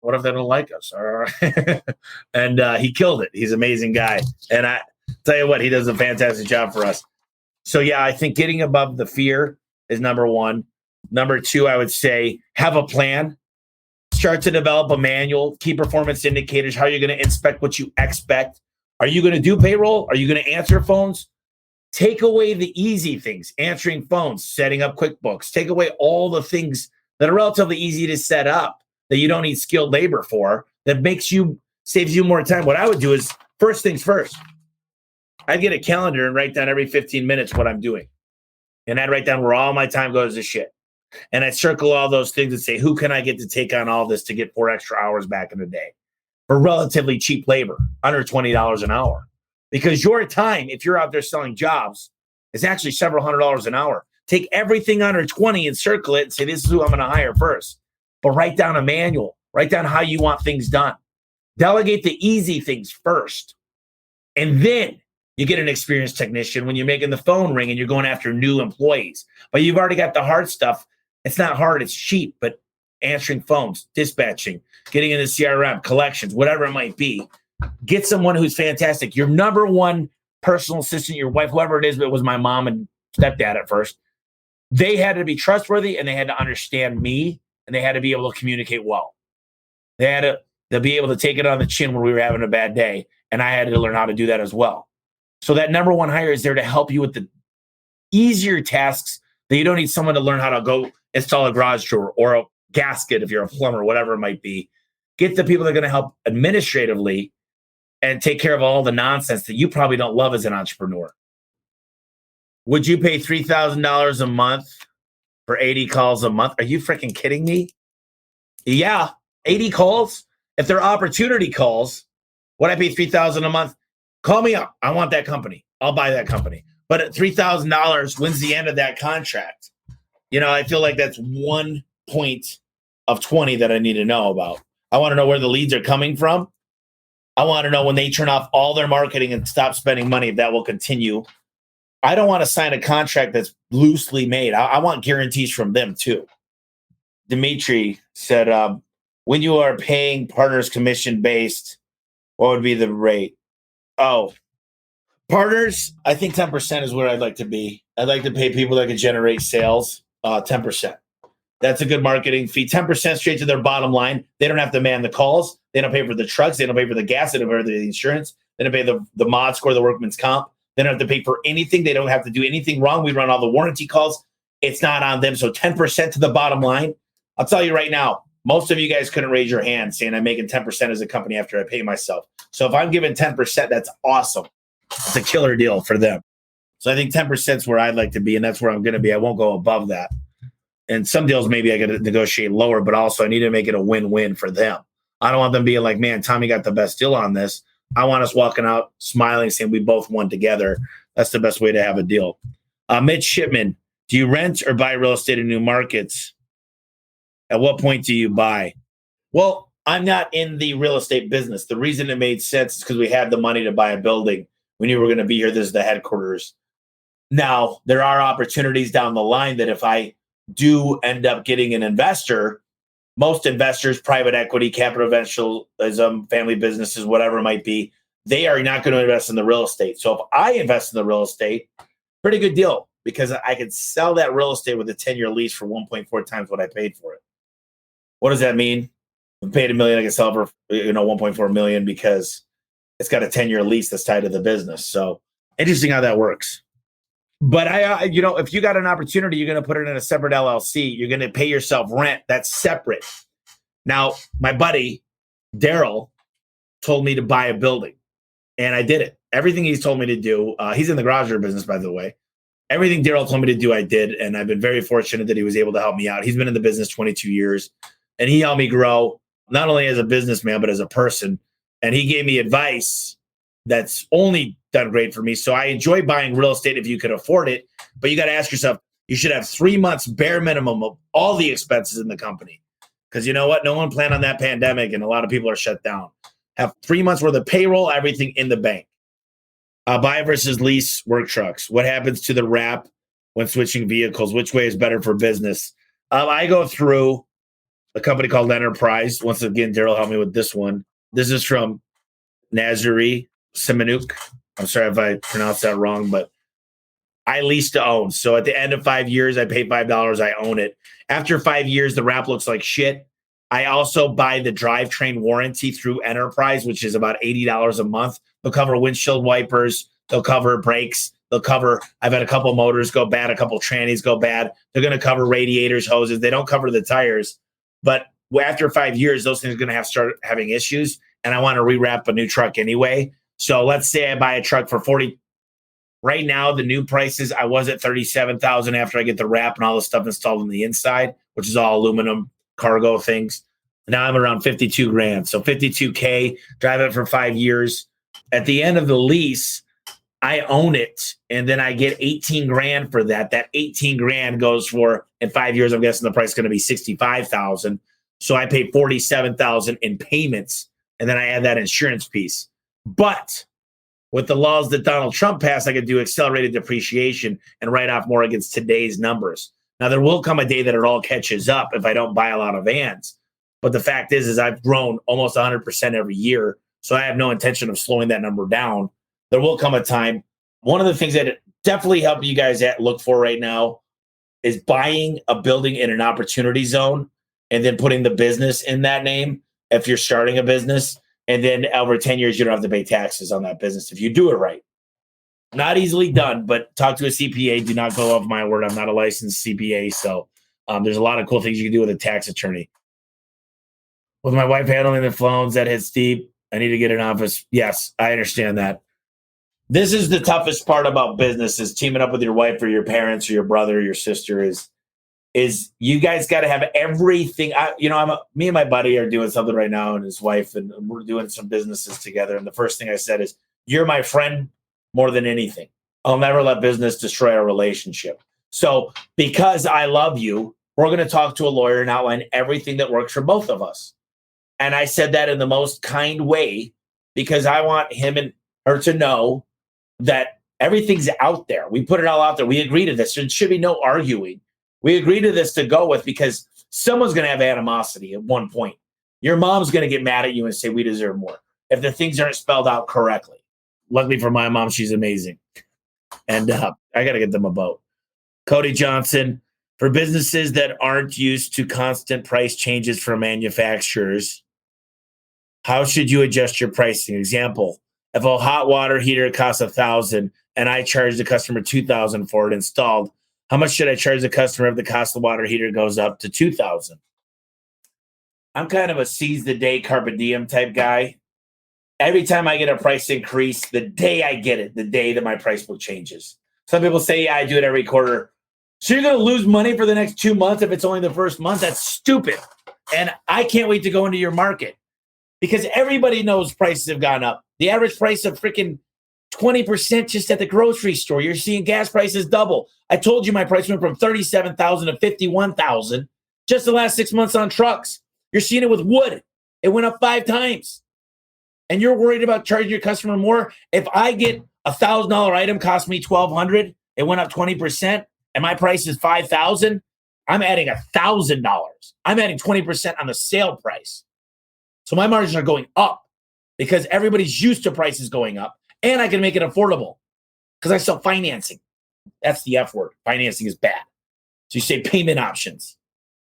What if they don't like us? And he killed it. He's an amazing guy. And I tell you what, he does a fantastic job for us. So, yeah, I think getting above the fear is number one. Number two, I would say have a plan. Start to develop a manual, key performance indicators, how you're going to inspect what you expect. Are you going to do payroll? Are you going to answer phones? Take away the easy things, answering phones, setting up QuickBooks. Take away all the things that are relatively easy to set up that you don't need skilled labor for, that saves you more time. What I would do is, first things first, I'd get a calendar and write down every 15 minutes what I'm doing. And I'd write down where all my time goes to shit. And I'd circle all those things and say, who can I get to take on all this to get 4 extra hours back in the day for relatively cheap labor, under $20 an hour? Because your time, if you're out there selling jobs, is actually several $100s an hour. Take everything under 20 and circle it and say, this is who I'm going to hire first. But write down a manual. Write down how you want things done. Delegate the easy things first. And then you get an experienced technician when you're making the phone ring and you're going after new employees. But you've already got the hard stuff. It's not hard, it's cheap, but answering phones, dispatching, getting into CRM, collections, whatever it might be. Get someone who's fantastic. Your number one personal assistant, your wife, whoever it is, but it was my mom and stepdad at first. They had to be trustworthy and they had to understand me and they had to be able to communicate well. They had to be able to take it on the chin when we were having a bad day. And I had to learn how to do that as well. So that number one hire is there to help you with the easier tasks that you don't need someone to learn how to go install a garage door or a gasket if you're a plumber, whatever it might be. Get the people that are going to help administratively and take care of all the nonsense that you probably don't love as an entrepreneur. Would you pay $3,000 a month for 80 calls a month? Are you freaking kidding me? Yeah, 80 calls. If they're opportunity calls, would I pay $3,000 a month? Call me up. I want that company. I'll buy that company. But at $3,000, when's the end of that contract? I feel like that's 1 point of 20 that I need to know about. I want to know where the leads are coming from. I want to know when they turn off all their marketing and stop spending money, if that will continue. I don't want to sign a contract that's loosely made. I want guarantees from them too. Dimitri said, when you are paying partners commission based, what would be the rate? Oh, partners, I think 10% is where I'd like to be. I'd like to pay people that can generate sales 10%. That's a good marketing fee. 10% straight to their bottom line. They don't have to man the calls. They don't pay for the trucks. They don't pay for the gas. They don't pay for the insurance. They don't pay the mod score, the workman's comp. They don't have to pay for anything. They don't have to do anything wrong. We run all the warranty calls. It's not on them. So 10% to the bottom line. I'll tell you right now, most of you guys couldn't raise your hand saying I'm making 10% as a company after I pay myself. So if I'm giving 10%, that's awesome. It's a killer deal for them. So I think 10% is where I'd like to be, and that's where I'm going to be. I won't go above that. And some deals, maybe I got to negotiate lower, but also I need to make it a win-win for them. I don't want them being like, man, Tommy got the best deal on this. I want us walking out smiling, saying we both won together. That's the best way to have a deal. Mitch Shipman, do you rent or buy real estate in new markets? At what point do you buy? Well, I'm not in the real estate business. The reason it made sense is because we had the money to buy a building. We knew we were going to be here. This is the headquarters. Now, there are opportunities down the line that if I do end up getting an investor, most investors, private equity, capital evangelism, family businesses, whatever it might be, they are not going to invest in the real estate. So if I invest in the real estate, pretty good deal, because I could sell that real estate with a 10-year lease for 1.4 times what I paid for it. What does that mean? If I paid $1 million, I can sell for 1.4 million because it's got a 10-year lease that's tied to the business. So interesting how that works. But if you got an opportunity, you're going to put it in a separate LLC. You're going to pay yourself rent. That's separate. Now, my buddy, Daryl, told me to buy a building, and I did it. Everything he's told me to do, he's in the garage door business, by the way. Everything Daryl told me to do, I did, and I've been very fortunate that he was able to help me out. He's been in the business 22 years, and he helped me grow, not only as a businessman, but as a person. And he gave me advice that's only done great for me. So I enjoy buying real estate if you could afford it, but you got to ask yourself, you should have 3 months bare minimum of all the expenses in the company. Because you know what? No one planned on that pandemic, and a lot of people are shut down. Have 3 months worth of payroll, everything in the bank. Buy versus lease work trucks. What happens to the wrap when switching vehicles? Which way is better for business? I go through a company called Enterprise. Once again, Daryl helped me with this one. This is from Nazari Semenuk. I'm sorry if I pronounced that wrong, but I lease to own. So at the end of 5 years, I pay $5. I own it. After 5 years, the wrap looks like shit. I also buy the drivetrain warranty through Enterprise, which is about $80 a month. They'll cover windshield wipers. They'll cover brakes. They'll cover, I've had a couple motors go bad, a couple trannies go bad. They're going to cover radiators, hoses. They don't cover the tires. But after 5 years, those things are going to start having issues. And I want to rewrap a new truck anyway. So let's say I buy a truck for 40. Right now, the new prices, I was at 37,000 after I get the wrap and all the stuff installed on the inside, which is all aluminum cargo things. Now I'm around 52 grand. So 52K, drive it for 5 years. At the end of the lease, I own it. And then I get 18 grand for that. That 18 grand goes for, in 5 years, I'm guessing the price is going to be 65,000. So I pay 47,000 in payments. And then I add that insurance piece. But with the laws that Donald Trump passed, I could do accelerated depreciation and write off more against today's numbers. Now, there will come a day that it all catches up if I don't buy a lot of vans. But the fact is I've grown almost 100% every year. So I have no intention of slowing that number down. There will come a time. One of the things that definitely help you guys look for right now is buying a building in an opportunity zone and then putting the business in that name if you're starting a business. And then over 10 years, you don't have to pay taxes on that business if you do it right. Not easily done, but talk to a CPA. Do not go off my word. I'm not a licensed CPA. So there's a lot of cool things you can do with a tax attorney. With my wife handling the phones, that hits deep. I need to get an office. Yes, I understand that. This is the toughest part about business is teaming up with your wife or your parents or your brother or your sister is you guys got to have everything. Me and my buddy are doing something right now and his wife, and we're doing some businesses together. And the first thing I said is, you're my friend more than anything. I'll never let business destroy our relationship. So because I love you, we're going to talk to a lawyer and outline everything that works for both of us. And I said that in the most kind way because I want him and her to know that everything's out there. We put it all out there. We agree to this. There should be no arguing. We agree to this to go with because someone's going to have animosity at one point. Your mom's going to get mad at you and say, we deserve more if the things aren't spelled out correctly. Luckily for my mom, she's amazing. And I got to get them a boat. Cody Johnson, for businesses that aren't used to constant price changes from manufacturers, how should you adjust your pricing? Example, if a hot water heater costs $1,000 and I charge the customer $2,000 for it installed, how much should I charge the customer if the cost of the water heater goes up to $2,000? I'm kind of a seize the day, carpe diem type guy. Every time I get a price increase, the day I get it, the day that my price book changes. Some people say, yeah, I do it every quarter. So you're going to lose money for the next 2 months if it's only the first month? That's stupid. And I can't wait to go into your market because everybody knows prices have gone up. The average price of freaking 20% just at the grocery store. You're seeing gas prices double. I told you my price went from $37,000 to $51,000 just the last 6 months on trucks. You're seeing it with wood. It went up 5 times. And you're worried about charging your customer more? If I get a $1,000 item cost me $1,200, it went up 20%, and my price is $5,000, I'm adding $1,000. I'm adding 20% on the sale price. So my margins are going up because everybody's used to prices going up. And I can make it affordable because I sell financing. That's the F word. Financing is bad. So you say payment options.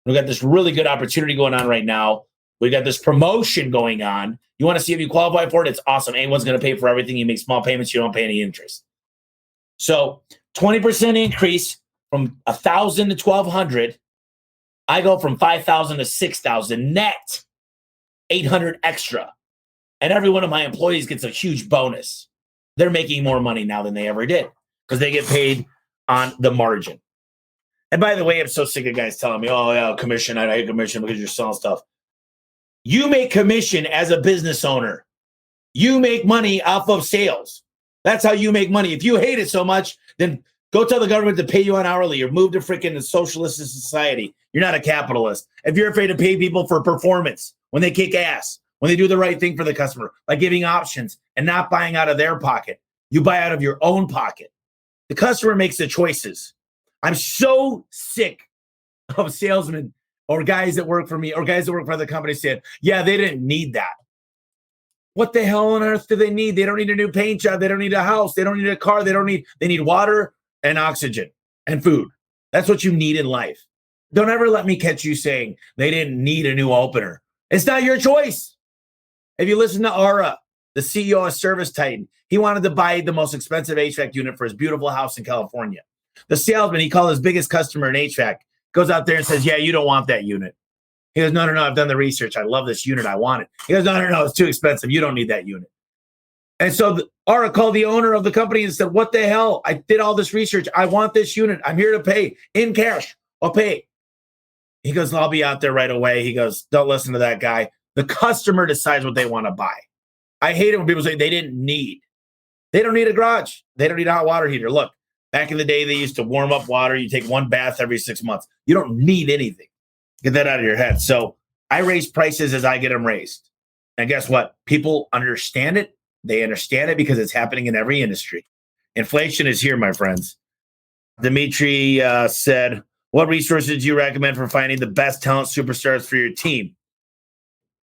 We've got this really good opportunity going on right now. We got this promotion going on. You want to see if you qualify for it? It's awesome. Anyone's going to pay for everything. You make small payments. You don't pay any interest. So 20% increase from $1,000 to $1,200. I go from $5,000 to $6,000 net, $800 extra. And every one of my employees gets a huge bonus. They're making more money now than they ever did because they get paid on the margin. And by the way, I'm so sick of guys telling me, oh, yeah, commission. I hate commission because you're selling stuff. You make commission as a business owner. You make money off of sales. That's how you make money. If you hate it so much, then go tell the government to pay you on hourly or move to freaking socialist society. You're not a capitalist. If you're afraid to pay people for performance when they kick ass, when they do the right thing for the customer, like giving options and not buying out of their pocket, you buy out of your own pocket. The customer makes the choices. I'm so sick of salesmen or guys that work for me or guys that work for other companies said, yeah, they didn't need that. What the hell on earth do they need? They don't need a new paint job. They don't need a house. They don't need a car. They need water and oxygen and food. That's what you need in life. Don't ever let me catch you saying they didn't need a new opener. It's not your choice. If you listen to Ara, the CEO of Service Titan, he wanted to buy the most expensive HVAC unit for his beautiful house in California. The salesman, he called his biggest customer in HVAC, goes out there and says, yeah, you don't want that unit. He goes, no, I've done the research. I love this unit. I want it. He goes, no, it's too expensive. You don't need that unit. And so Ara called the owner of the company and said, what the hell? I did all this research. I want this unit. I'm here to pay in cash. I'll pay. He goes, I'll be out there right away. He goes, don't listen to that guy. The customer decides what they want to buy. I hate it when people say they didn't need. They don't need a garage. They don't need a hot water heater. Look, back in the day, they used to warm up water. You take one bath every 6 months. You don't need anything. Get that out of your head. So I raise prices as I get them raised. And guess what? People understand it. They understand it because it's happening in every industry. Inflation is here, my friends. Dimitri said, what resources do you recommend for finding the best talent superstars for your team?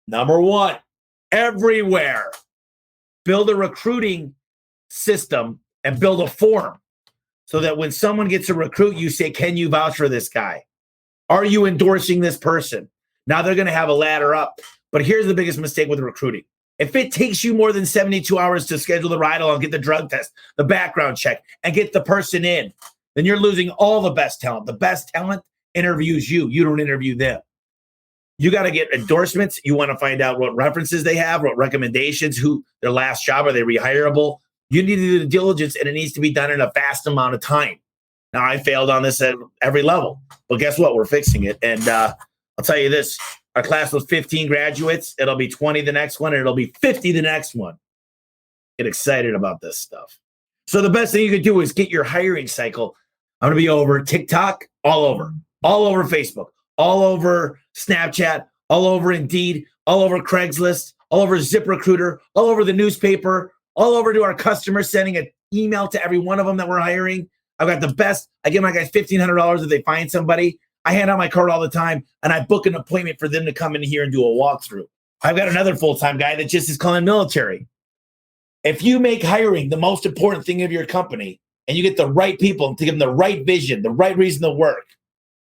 Number one, everywhere. Build a recruiting system and build a form so that when someone gets a recruit, you say, can you vouch for this guy? Are you endorsing this person? Now they're going to have a ladder up. But here's the biggest mistake with recruiting. If it takes you more than 72 hours to schedule the ride along, get the drug test, the background check, and get the person in, then you're losing all the best talent. The best talent interviews you. You don't interview them. You got to get endorsements. You want to find out what references they have, what recommendations, who their last job, are they rehireable? You need to do the diligence, and it needs to be done in a fast amount of time. Now, I failed on this at every level, but guess what? We're fixing it. And I'll tell you this, our class was 15 graduates. It'll be 20 the next one, and it'll be 50 the next one. Get excited about this stuff. So the best thing you could do is get your hiring cycle. I'm going to be over TikTok, all over Facebook, all over Snapchat, all over Indeed, all over Craigslist, all over ZipRecruiter, all over the newspaper, all over to our customers, sending an email to every one of them that we're hiring. I've got the best. I give my guys $1,500 if they find somebody. I hand out my card all the time, and I book an appointment for them to come in here and do a walkthrough. I've got another full-time guy that just is calling military. If you make hiring the most important thing of your company, and you get the right people to give them the right vision, the right reason to work,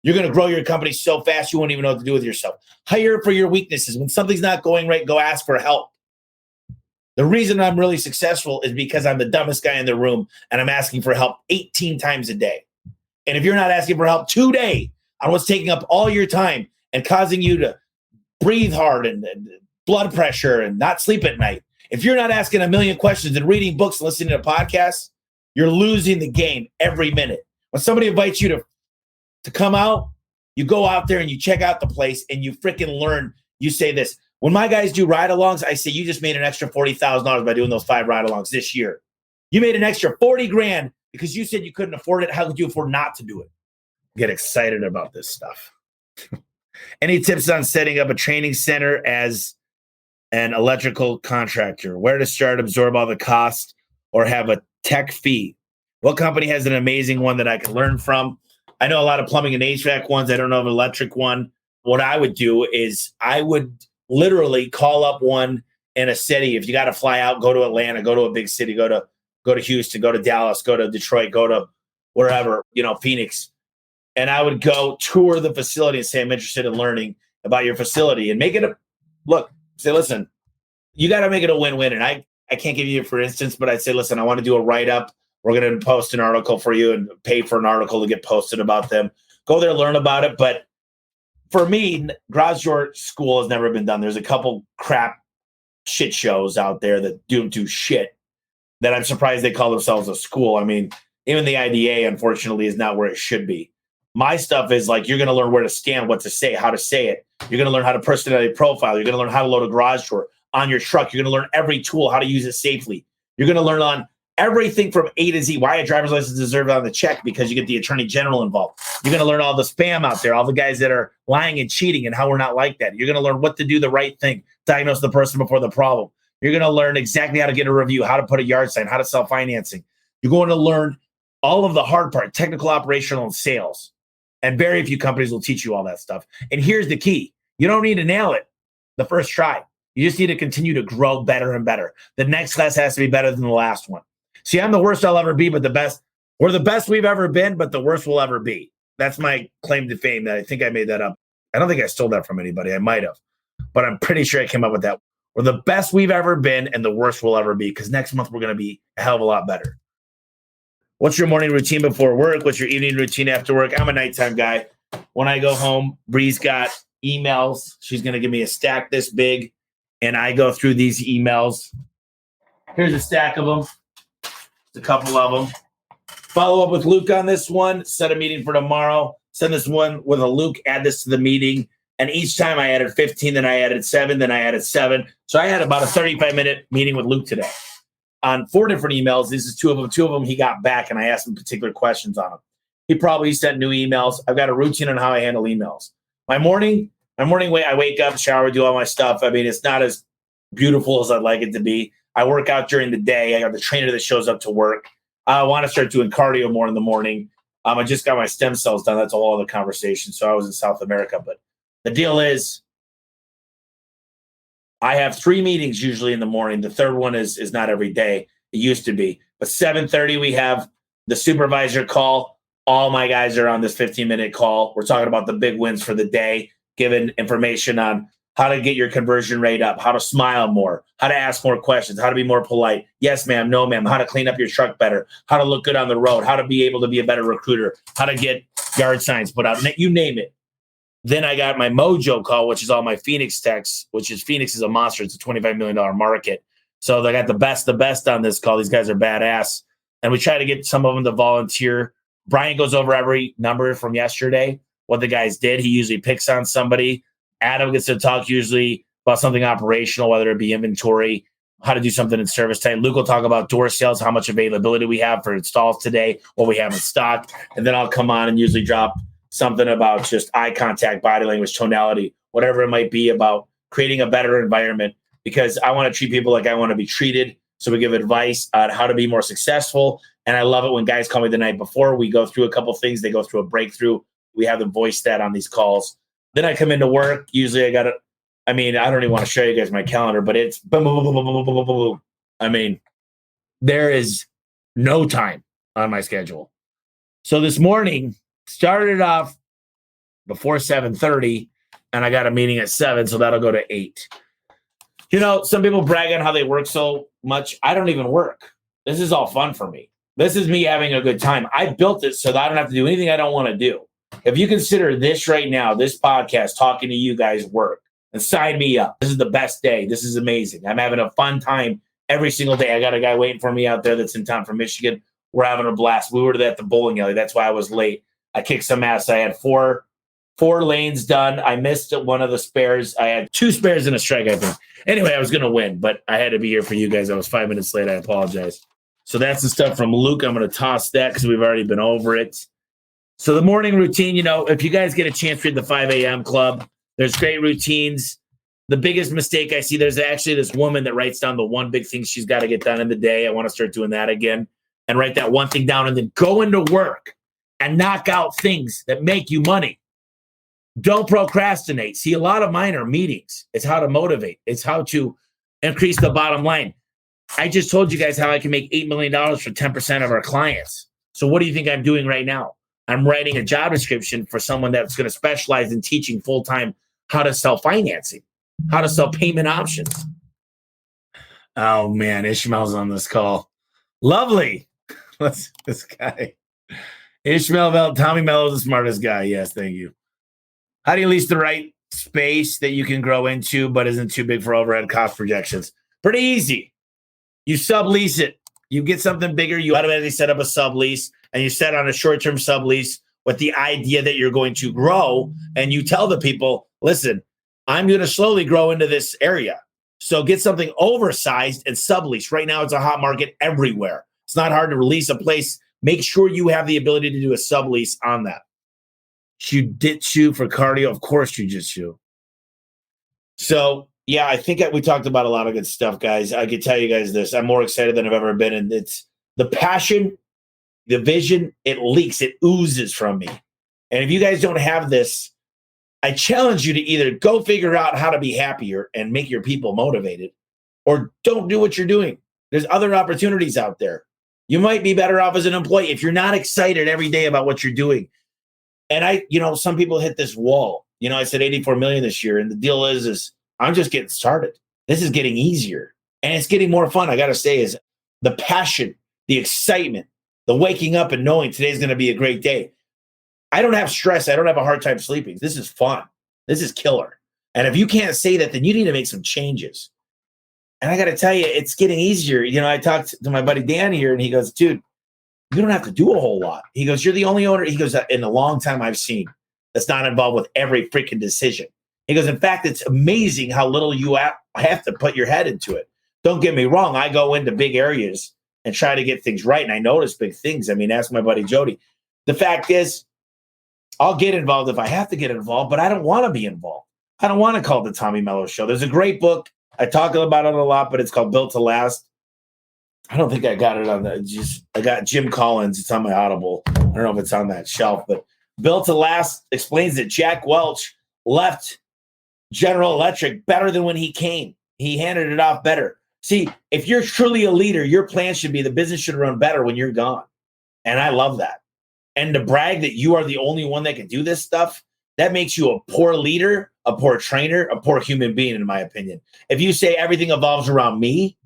you're going to grow your company so fast you won't even know what to do with yourself. Hire for your weaknesses. When something's not going right, go ask for help. The reason I'm really successful is because I'm the dumbest guy in the room, and I'm asking for help 18 times a day. And if you're not asking for help today on what's taking up all your time and causing you to breathe hard and blood pressure and not sleep at night, if you're not asking a million questions and reading books and listening to podcasts, you're losing the game every minute. When somebody invites you to come out, you go out there and you check out the place and you freaking learn. You say this. When my guys do ride-alongs, I say, you just made an extra $40,000 by doing those 5 ride-alongs this year. You made an extra 40 grand because you said you couldn't afford it. How could you afford not to do it? Get excited about this stuff. Any tips on setting up a training center as an electrical contractor? Where to start, absorb all the cost, or have a tech fee? What company has an amazing one that I can learn from? I know a lot of plumbing and HVAC ones. I don't know of an electric one. What I would do is I would literally call up one in a city. If you got to fly out, go to Atlanta, go to a big city, go to Houston, go to Dallas, go to Detroit, go to wherever, Phoenix. And I would go tour the facility and say, I'm interested in learning about your facility and make it say, listen, you got to make it a win-win. And I can't give you, for instance, but I'd say, listen, I want to do a write-up. We're going to post an article for you and pay for an article to get posted about them. Go there, learn about it. But for me, garage door school has never been done. There's a couple crap shit shows out there that don't do shit that I'm surprised they call themselves a school. I mean, even the IDA, unfortunately, is not where it should be. My stuff is like, you're going to learn where to stand, what to say, how to say it. You're going to learn how to personality profile. You're going to learn how to load a garage door on your truck. You're going to learn every tool, how to use it safely. You're going to learn on everything from A to Z, why a driver's license deserves on the check, because you get the attorney general involved. You're going to learn all the spam out there, all the guys that are lying and cheating and how we're not like that. You're going to learn what to do the right thing, diagnose the person before the problem. You're going to learn exactly how to get a review, how to put a yard sign, how to sell financing. You're going to learn all of the hard part, technical, operational, and sales. And very few companies will teach you all that stuff. And here's the key. You don't need to nail it the first try. You just need to continue to grow better and better. The next class has to be better than the last one. See, I'm the worst I'll ever be, but the best. We're the best we've ever been, but the worst we'll ever be. That's my claim to fame. That I think I made that up. I don't think I stole that from anybody. I might have, but I'm pretty sure I came up with that. We're the best we've ever been and the worst we'll ever be, because next month we're going to be a hell of a lot better. What's your morning routine before work? What's your evening routine after work? I'm a nighttime guy. When I go home, Bree's got emails. She's going to give me a stack this big, and I go through these emails. Here's a stack of them. Just a couple of them. Follow up with Luke on this one. Set a meeting for tomorrow. Send this one with a Luke. Add this to the meeting. And each time I added 15, then I added 7, then I added 7. So I had about a 35-minute meeting with Luke today on 4 different emails. This is 2 of them. 2 of them he got back, and I asked him particular questions on them. He probably sent new emails. I've got a routine on how I handle emails. My morning way, I wake up, shower, do all my stuff. I mean, it's not as beautiful as I'd like it to be. I work out during the day. I got the trainer that shows up to work. I want to start doing cardio more in the morning. I just got my stem cells done. That's a whole other conversation. So I was in South America, but the deal is I have 3 meetings usually in the morning. The third one is not every day. It used to be. But 7:30, we have the supervisor call. All my guys are on this 15-minute call. We're talking about the big wins for the day, giving information on how to get your conversion rate up, how to smile more, how to ask more questions, how to be more polite. Yes, ma'am. No, ma'am. How to clean up your truck better, how to look good on the road, how to be able to be a better recruiter, how to get yard signs put out. You name it. Then I got my Mojo call, which is all my Phoenix techs, which is Phoenix is a monster. It's a $25 million market. So they got the best on this call. These guys are badass. And we try to get some of them to volunteer. Brian goes over every number from yesterday, what the guys did. He usually picks on somebody. Adam gets to talk usually about something operational, whether it be inventory, how to do something in service time. Luke will talk about door sales, how much availability we have for installs today, what we have in stock. And then I'll come on and usually drop something about just eye contact, body language, tonality, whatever it might be, about creating a better environment, because I want to treat people like I want to be treated. So we give advice on how to be more successful. And I love it when guys call me the night before. We go through a couple things. They go through a breakthrough. We have them voice that on these calls. Then I come into work. Usually I got to, I don't even want to show you guys my calendar, but it's boom, boom, boom, boom, boom, boom, boom, boom. I mean, there is no time on my schedule. So this morning, started off before 7:30, and I got a meeting at 7, so that'll go to 8. You know, some people brag on how they work so much. I don't even work. This is all fun for me. This is me having a good time. I built it so that I don't have to do anything I don't want to do. If you consider this right now, this podcast, talking to you guys, work, and sign me up. This is the best day. This is amazing. I'm having a fun time every single day. I got a guy waiting for me out there that's in town from Michigan. We're having a blast. We were at the bowling alley. That's why I was late. I kicked some ass. I had four lanes done. I missed one of the spares. I had 2 spares and a strike, I think. Anyway, I was going to win, but I had to be here for you guys. I was 5 minutes late. I apologize. So that's the stuff from Luke. I'm going to toss that because we've already been over it. So the morning routine, you know, if you guys get a chance to read the 5 a.m. club, there's great routines. The biggest mistake I see, there's actually this woman that writes down the one big thing she's got to get done in the day. I want to start doing that again and write that one thing down and then go into work and knock out things that make you money. Don't procrastinate. See, a lot of mine are meetings. It's how to motivate. It's how to increase the bottom line. I just told you guys how I can make $8 million for 10% of our clients. So what do you think I'm doing right now? I'm writing a job description for someone that's going to specialize in teaching full-time how to sell financing, how to sell payment options. Oh, man, Ishmael's on this call. Lovely. This guy. Ishmael, Tommy Mello's the smartest guy. Yes, thank you. How do you lease the right space that you can grow into but isn't too big for overhead cost projections? Pretty easy. You sublease it. You get something bigger. You automatically set up a sublease, and you set on a short-term sublease with the idea that you're going to grow. And you tell the people, listen, I'm going to slowly grow into this area. So get something oversized and sublease. Right now, it's a hot market everywhere. It's not hard to release a place. Make sure you have the ability to do a sublease on that. Jiu-jitsu for cardio. Of course, jiu-jitsu. So, yeah, I think we talked about a lot of good stuff, guys. I can tell you guys this. I'm more excited than I've ever been. And it's the passion, the vision, it leaks, it oozes from me. And if you guys don't have this, I challenge you to either go figure out how to be happier and make your people motivated, or don't do what you're doing. There's other opportunities out there. You might be better off as an employee if you're not excited every day about what you're doing. And some people hit this wall. I said 84 million this year. And the deal is I'm just getting started. This is getting easier and it's getting more fun. I got to say is the passion, the excitement, the waking up and knowing today's going to be a great day. I don't have stress. I don't have a hard time sleeping. This is fun. This is killer. And if you can't say that, then you need to make some changes. And I got to tell you, it's getting easier. I talked to my buddy Dan here and he goes, dude, you don't have to do a whole lot. He goes, you're the only owner. He goes, in a long time I've seen that's not involved with every freaking decision. He goes, in fact, it's amazing how little you have to put your head into it. Don't get me wrong. I go into big areas and try to get things right. And I notice big things. I mean, ask my buddy Jody. The fact is, I'll get involved if I have to get involved, but I don't want to be involved. I don't want to call it the Tommy Mello Show. There's a great book. I talk about it a lot, but it's called Built to Last. I don't think I got it on the, I got Jim Collins. It's on my Audible. I don't know if it's on that shelf, but Built to Last explains that Jack Welch left General Electric better than when he came. He handed it off better. See, if you're truly a leader, your plan should be the business should run better when you're gone. And I love that. And to brag that you are the only one that can do this stuff, that makes you a poor leader, a poor trainer, a poor human being, in my opinion. If you say everything evolves around me,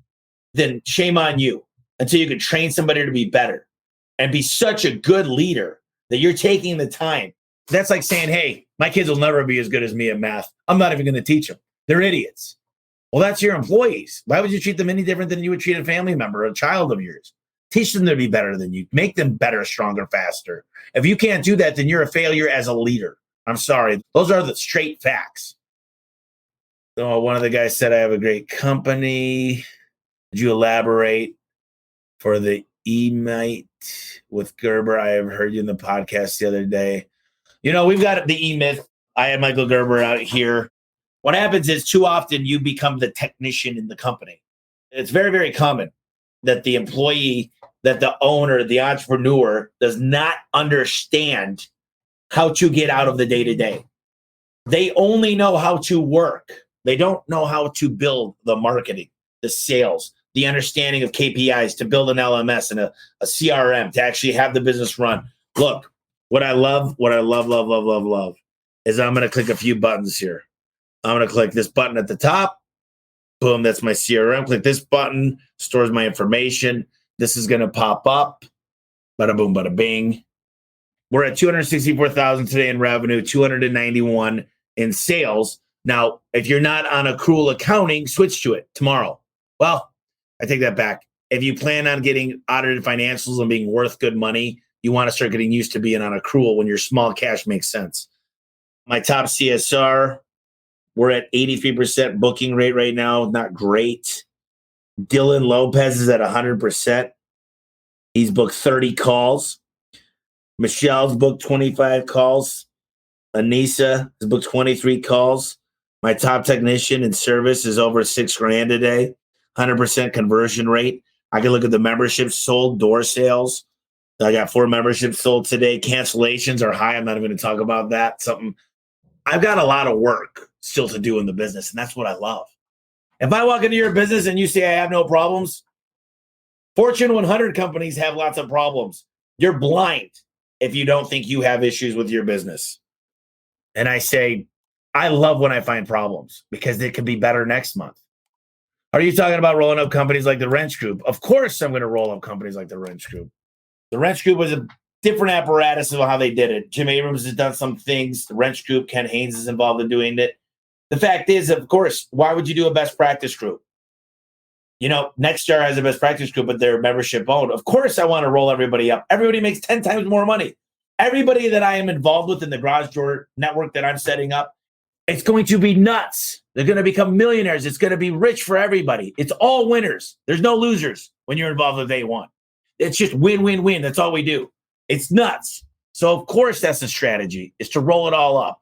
then shame on you until you can train somebody to be better and be such a good leader that you're taking the time. That's like saying, hey, my kids will never be as good as me at math. I'm not even going to teach them. They're idiots. Well, that's your employees. Why would you treat them any different than you would treat a family member, a child of yours? Teach them to be better than you. Make them better, stronger, faster. If you can't do that, then you're a failure as a leader. I'm sorry. Those are the straight facts. So one of the guys said, I have a great company. Could you elaborate for the E-Mite with Gerber? I have heard you in the podcast the other day. We've got the E-Myth. I had Michael Gerber out here. What happens is too often you become the technician in the company. It's very, very common that the employee, that the owner, the entrepreneur does not understand how to get out of the day-to-day. They only know how to work. They don't know how to build the marketing, the sales, the understanding of KPIs, to build an LMS and a CRM, to actually have the business run. Look, what I love is I'm going to click a few buttons here. I'm going to click this button at the top. Boom, that's my CRM. Click this button, stores my information. This is going to pop up. Bada boom, bada bing. We're at 264,000 today in revenue, 291 in sales. Now, if you're not on accrual accounting, switch to it tomorrow. Well, I take that back. If you plan on getting audited financials and being worth good money, you want to start getting used to being on accrual when your small cash makes sense. My top CSR, we're at 83% booking rate right now. Not great. Dylan Lopez is at 100%. He's booked 30 calls. Michelle's booked 25 calls. Anissa has booked 23 calls. My top technician in service is over $6,000 a day, 100% conversion rate. I can look at the memberships sold, door sales. I got 4 memberships sold today. Cancellations are high. I'm not even going to talk about that. I've got a lot of work still to do in the business, and that's what I love. If I walk into your business and you say I have no problems, Fortune 100 companies have lots of problems. You're blind if you don't think you have issues with your business. And I say, I love when I find problems because they could be better next month. Are you talking about rolling up companies like the Wrench Group? Of course I'm going to roll up companies like the Wrench Group. The Wrench Group was a different apparatus of how they did it. Jim Abrams has done some things. The Wrench Group, Ken Haynes is involved in doing it. The fact is, of course, why would you do a best practice group? Nextstar has a best practice group, but they're membership owned. Of course, I want to roll everybody up. Everybody makes 10 times more money. Everybody that I am involved with in the garage door network that I'm setting up, it's going to be nuts. They're going to become millionaires. It's going to be rich for everybody. It's all winners. There's no losers when you're involved with A1. It's just win, win, win. That's all we do. It's nuts. So, of course, that's the strategy, is to roll it all up.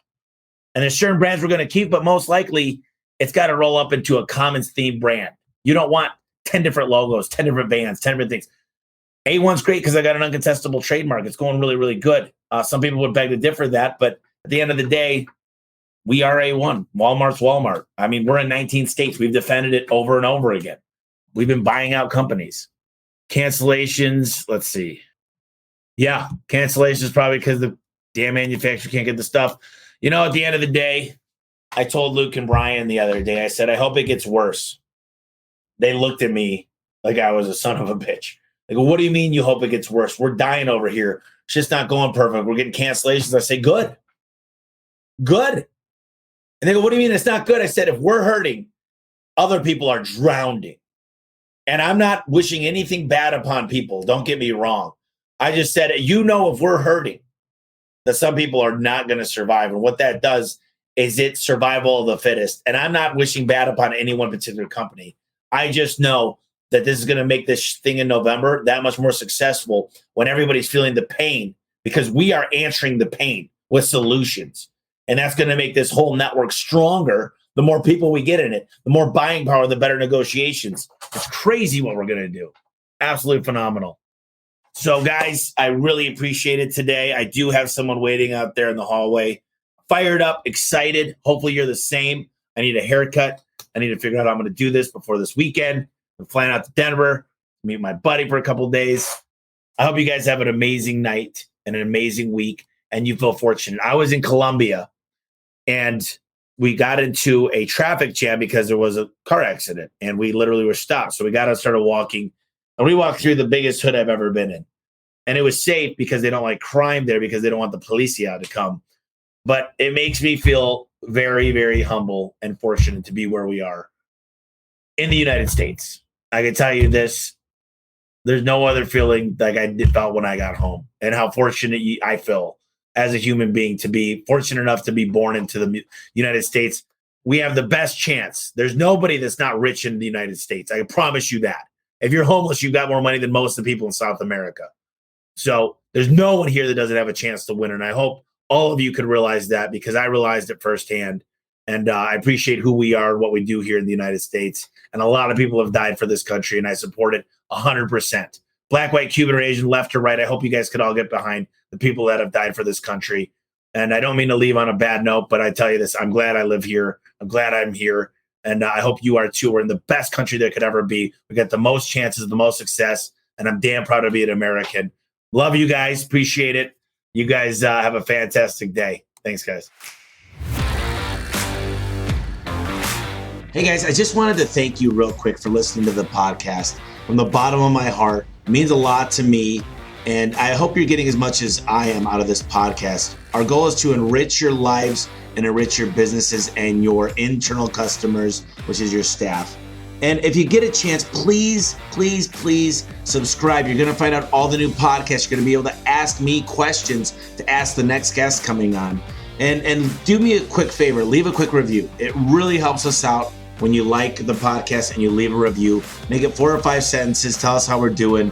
And there's certain brands we're going to keep, but most likely it's got to roll up into a common theme brand. You don't want 10 different logos, 10 different bands, 10 different things. A1's great because I got an uncontestable trademark. It's going really, really good. Some people would beg to differ that, but at the end of the day, we are A1. Walmart's Walmart. I mean, we're in 19 states. We've defended it over and over again. We've been buying out companies. Cancellations, let's see. Yeah, cancellations probably because the damn manufacturer can't get the stuff. You know, at the end of the day, I told Luke and Brian the other day, I said, I hope it gets worse. They looked at me like I was a son of a bitch. They go, what do you mean you hope it gets worse? We're dying over here. It's just not going perfect. We're getting cancellations. I say, good. Good. And they go, what do you mean it's not good? I said, if we're hurting, other people are drowning. And I'm not wishing anything bad upon people. Don't get me wrong. I just said, you know, if we're hurting, that some people are not going to survive. And what that does is it's survival of the fittest. And I'm not wishing bad upon any one particular company. I just know that this is going to make this thing in November that much more successful when everybody's feeling the pain, because we are answering the pain with solutions. And that's going to make this whole network stronger. The more people we get in it, the more buying power, the better negotiations. It's crazy what we're going to do. Absolutely phenomenal. So, guys, I really appreciate it today. I do have someone waiting out there in the hallway. Fired up, excited. Hopefully you're the same. I need a haircut. I need to figure out how I'm going to do this before this weekend. I'm flying out to Denver, meet my buddy for a couple of days. I hope you guys have an amazing night and an amazing week, and you feel fortunate. I was in Colombia, and we got into a traffic jam because there was a car accident, and we literally were stopped. So we got out and started walking, and we walked through the biggest hood I've ever been in. And it was safe because they don't like crime there, because they don't want the policia to come. But it makes me feel very, very humble and fortunate to be where we are in the United States. I can tell you this, there's no other feeling like I felt when I got home, and how fortunate I feel as a human being to be fortunate enough to be born into the United States. We have the best chance. There's nobody that's not rich in the United States. I can promise you that. If you're homeless, you've got more money than most of the people in South America. So there's no one here that doesn't have a chance to win. And I hope all of you could realize that, because I realized it firsthand. And I appreciate who we are and what we do here in the United States. And a lot of people have died for this country, and I support it 100%. Black, white, Cuban, or Asian, left or right, I hope you guys could all get behind the people that have died for this country. And I don't mean to leave on a bad note, but I tell you this, I'm glad I live here. I'm glad I'm here. And I hope you are too. We're in the best country there could ever be. We got the most chances, the most success, and I'm damn proud to be an American. Love you guys. Appreciate it. You guys have a fantastic day. Thanks, guys. Hey, guys, I just wanted to thank you real quick for listening to the podcast. From the bottom of my heart, it means a lot to me, and I hope you're getting as much as I am out of this podcast. Our goal is to enrich your lives and enrich your businesses and your internal customers, which is your staff. And if you get a chance, please, please, please subscribe. You're going to find out all the new podcasts. You're going to be able to ask me questions to ask the next guest coming on. And do me a quick favor, leave a quick review. It really helps us out when you like the podcast and you leave a review. Make it 4 or 5 sentences. Tell us how we're doing.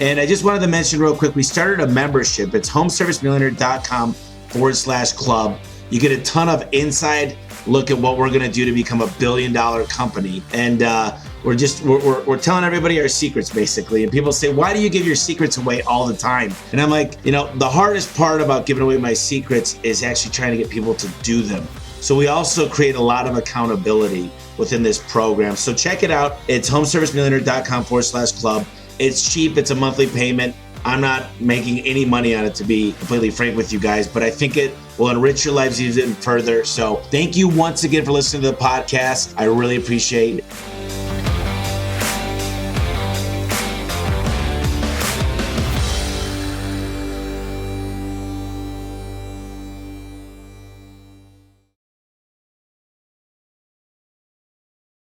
And I just wanted to mention real quick, we started a membership. It's homeservicemillionaire.com/club. You get a ton of inside look at what we're going to do to become a $1 billion company. And we're telling everybody our secrets, basically. And people say, why do you give your secrets away all the time? And I'm like, the hardest part about giving away my secrets is actually trying to get people to do them. So we also create a lot of accountability within this program. So check it out. It's homeservicemillionaire.com/club. It's cheap. It's a monthly payment. I'm not making any money on it, to be completely frank with you guys, but I think it will enrich your lives even further. So thank you once again for listening to the podcast. I really appreciate it.